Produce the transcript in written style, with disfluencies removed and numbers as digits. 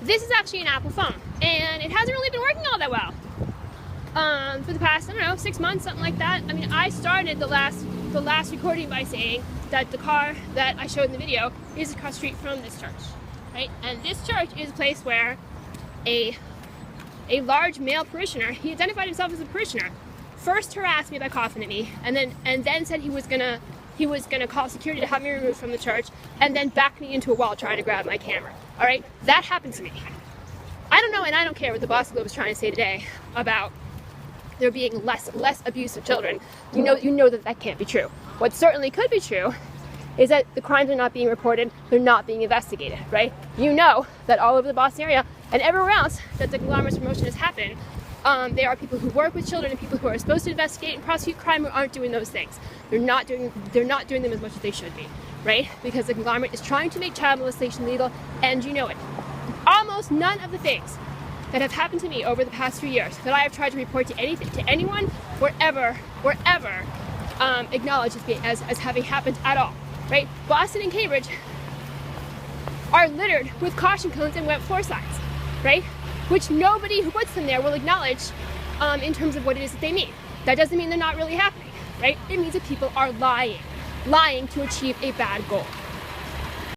this is actually an Apple phone, and it hasn't really been working all that well. For the past, I don't know, 6 months, something like that. I mean, I started the last recording by saying that the car that I showed in the video is across the street from this church, right? And this church is a place where a large male parishioner, he identified himself as a parishioner, first harassed me by coughing at me, and then said he was gonna call security to have me removed from the church, and then backed me into a wall trying to grab my camera. All right, that happened to me. I don't know, and I don't care what the Boston Globe is trying to say today about there being less abuse of children. You know that can't be true. What certainly could be true is that the crimes are not being reported, they're not being investigated, right? You know that all over the Boston area and everywhere else that the conglomerate's promotion has happened, there are people who work with children and people who are supposed to investigate and prosecute crime who aren't doing those things. They're not doing them as much as they should be, right? Because the conglomerate is trying to make child molestation legal, and you know it. Almost none of the things that have happened to me over the past few years that I have tried to report to anyone, were ever acknowledged as having happened at all, right? Boston and Cambridge are littered with caution cones and wet floor signs, right? Which nobody who puts them there will acknowledge in terms of what it is that they mean. That doesn't mean they're not really happening, right? It means that people are lying to achieve a bad goal.